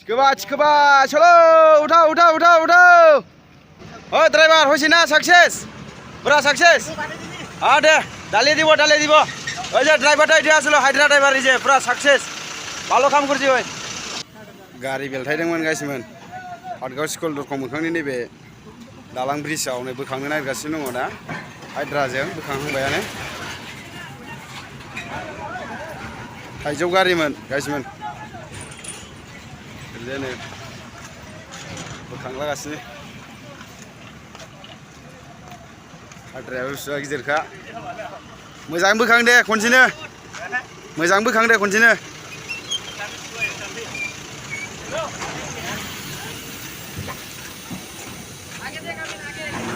Coba, chalo, udah. Oh, driver, hosina sukses. Pura sukses. Ada, dali dibo. Oh, je driver ta dia aslo Hydra driver je, pura sukses. Balo kam korji oi. Gari beltaidोंमोन guys मोन. Hardgaw school दरखं मोखांनि नैबे दालां ब्रिजआव नै बोखांनो नागिरगासिनो दङ दा हाइड्राजों बोखांहांबायानो थाइजौ गारिमोन गाइसमोन बिदिनो बोखांलागासिनो हाइड्रायाबो बिसिबा गिदिरखा मोजां बोखां दे खनसेनो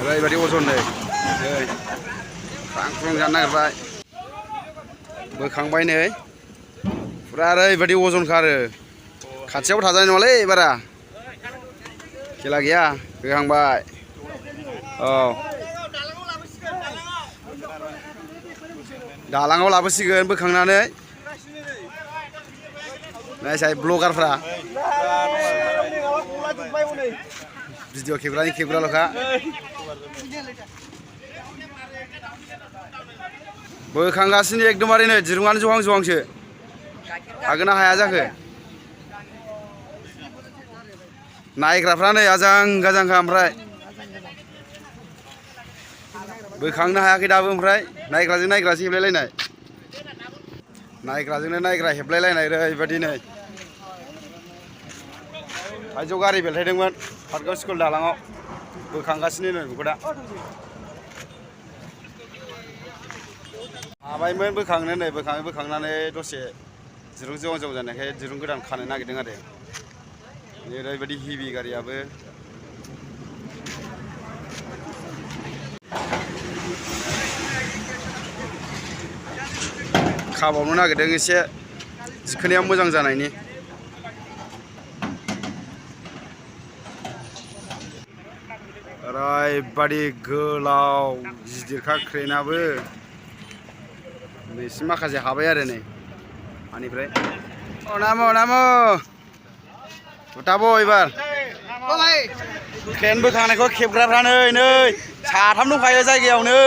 ओरैबायदि अजन नै ख्रां जानो नागिरबाय बोखांबाय नै पुरा ओरैबायदि अजनखा आरो खाथियाव थाजानाय नङालै बारा खेला गैया बोखांबाय औ दालाङाव लाबोसिगोन बोखांनानै नायसाय ब्लगारफ्रा भिडिअ खेबग्राल'खा बोखांगासिनो एकदमबारे नै दिरुङानो जहांसो हागोन ना हाया जाखो नायग्राफ्रा नै आजां गाजांखा ओमफ्राय बोखांनो हायाखै दाबो ओमफ्राय नायग्राजों नायग्रासो हेबलायलायनाय नायग्राजोंनो नायग्रा हेबलायलायनाय ओरैबायदि नै थाइजौ गारि बेलथायदोंमोन हादगाव स्कुल दालाङाव बोखांगासिनो नै बेखौ दा हाबायमोन बोखांनो नै बोखांनानै दसे दिरुं जं जानायखाय दिरुं गोदान खानो नागिरदों आरो ओरैबायदि हेभि गारियाबो खाबावनो नागिरदों एसे दिखोनाया मोजां जानायनि ओरैबायदि गोलाव गिदिरखा क्रेनाबो बेसिम माखासे हाबाय आरो नै हानिफ्राय नामो उथाबो एबार क्रेन बोखांनायखौ खेबग्राफ्रा नै साथाम दंखायो जायगायावनो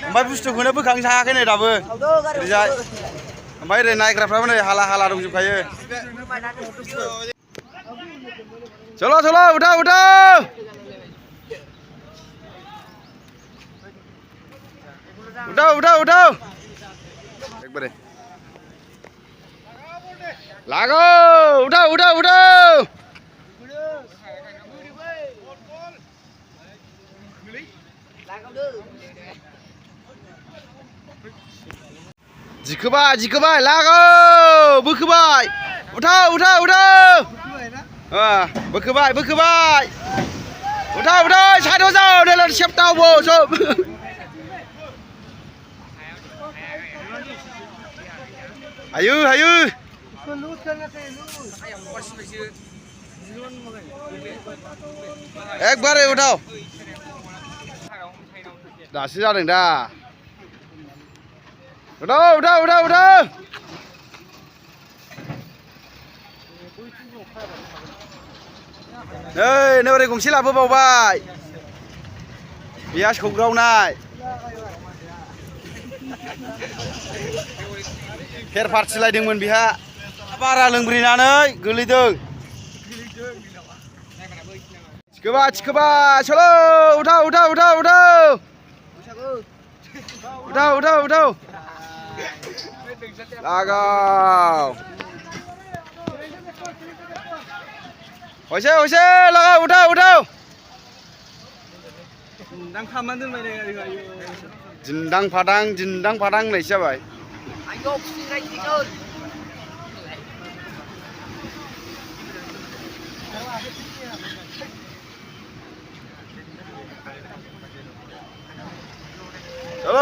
ओमफ्राय बुस्थुखौनो बोखांनो हायाखै नै दाबो ओरैजाय ओमफ्राय ओरै नायग्राफ्राबो नै हाला दंजोबखायो चलो उठाओ एकबारे लागो उठाओ जिखोबाय लागो बोखोबाय उठाओ बोखोबाय उठाओ साइडआव जाओ नै सेपटाव बो सब हायो एकबारे उठाओ दासो जादों दा उठाओ नै ओरै गंसे लाबोबावबाय बेहा सौग्रावनाय फेर फारथिलायदोंमोन बेहा बारा लोंब्रिनानै गोलैदों थिखोबा चलो उठाओ लगाओ होइसे लगाओ उठाओ दिन्दां फादां होननायसो जाबाय चलो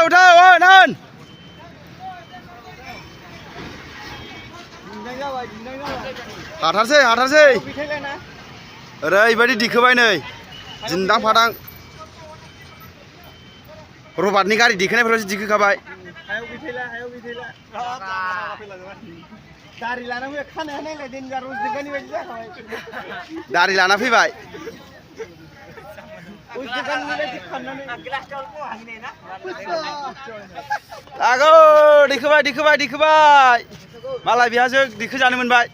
उठाओ नान हाथारसै ओरैबायदि दिखोबाय नै दिन्दां फादां रबारनि गारि दिखोनायफोरावसो दिखोखाबाय हायाव गैथैला दारि लाना फैबाय खानाया नायलाय देनजार उजदिगानि बायदि जाखाबाय दारि लाना फैबाय उजदिगानि बायदि खाननानै आगौ दिखोबाय मालाय बिहाजो दिखो जानो मोनबाय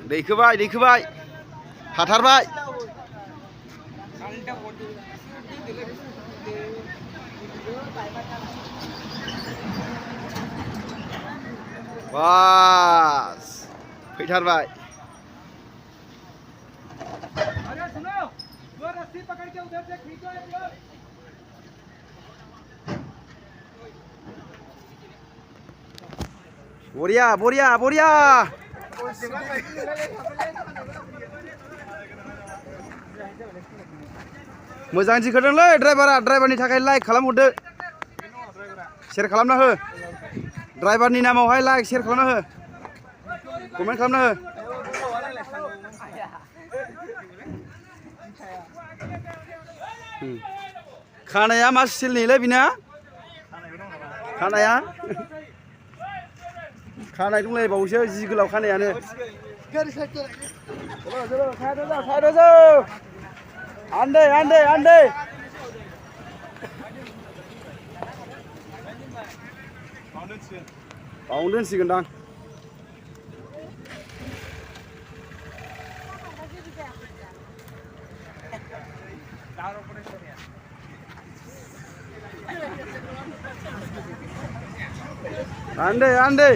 दैखोबाय हाथारबाय बास फैथारबाय बरिया मोजां दिखोदोंलै ड्राइभारनि थाखाय लाइक खालामहरदो शेयार खालामना हो ड्राइभारनि नामावहाय लाइक शेयार खालामना हो कमेन्ट खालामना हो खानाया मा स्टिलनिलै बिना खानाया खानाय दंलायबावोसो जि गोलाव खानायानो आन्दै बावनो दोनसिगोनदां आन्दै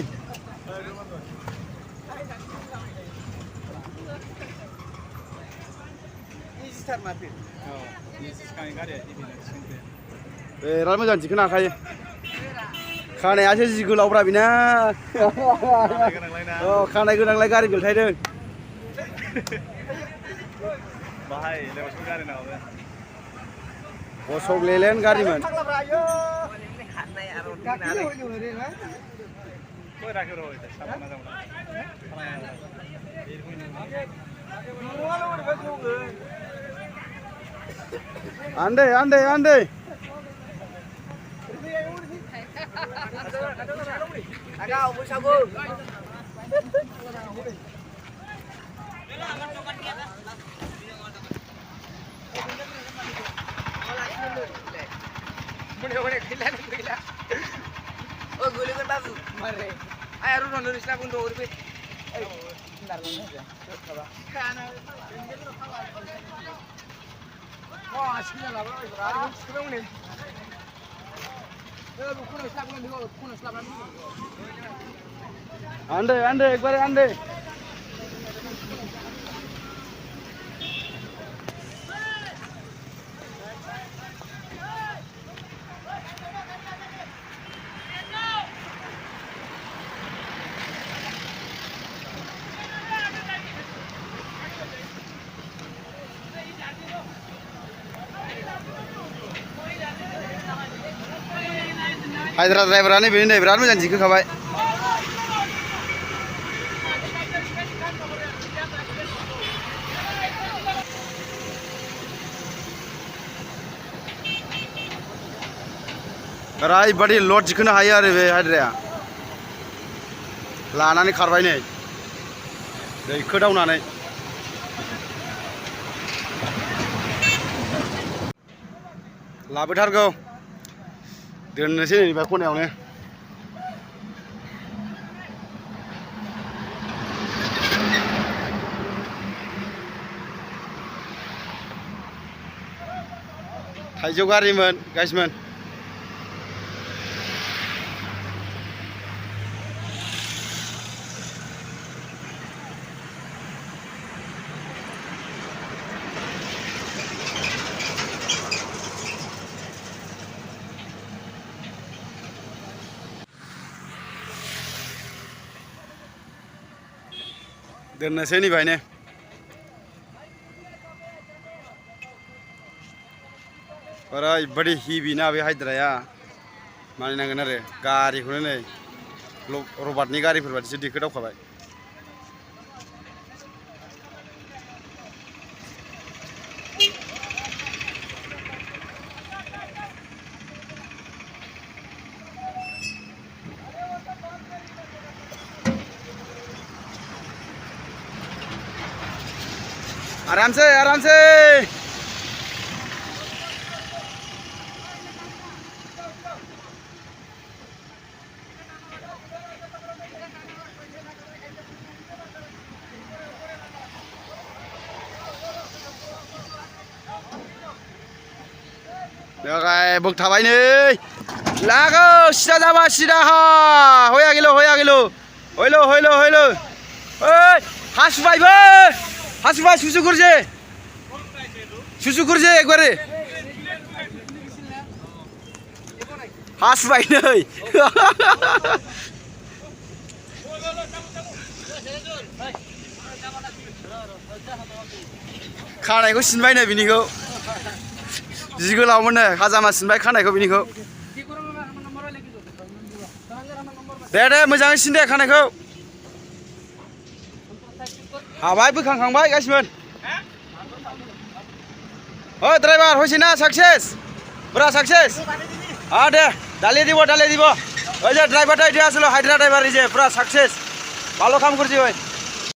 बिराद मोजां दिखोनो हाखायो खानायासो जि गोलावब्रा बिना खानाय गोनांलाय गारि बेलथायदों अशक लेलेन गारिमोन आन्दै आन्दै एकबारे आन्दै हायद्रा ड्राइभारानो बेनो नै बिराद मोजां दिखोखाबाय ओरैबादि लड दिखोनो हायो आरो बे हायद्राया लानानै खारबाय नै दैखो दावनानै लाबोथारगौ दोननोसै नैबे खनायावनो थाइजौ गारिमोन गाइसमोन दोननोसै नैबायनो ओरैबादि हिबि ना बे हायद्राया मानिनांगोन आरो गारिखौनो नै रबार्टनि गारिफोर बायदिसो दिखो दावखाबाय आराम से बोगथाबाय नै लागो सिदा जाबा सिदा हा हया गेलो हयलो ओइ हासुबाय सुसुगुरजे एकबारे हासुबाय नै खानायखौ सिनबाय नै बिनिखौ जि गोलावमोननो हाजामा सिनबाय खानायखौ बिनिखौ दे मोजाङै सिन दे खानायखौ हाबाय बोखांखांबाय गासिबो ओ ड्राइभार হইছে না সাকসেস পুরা সাকসেস দে ডালিয়ে দিব ওই যে ড্রাইভারটা এটা আসলে হাইড্রা ড্রাইভার এই যে পুরা সাকসেস ভালো কাম করছি ওই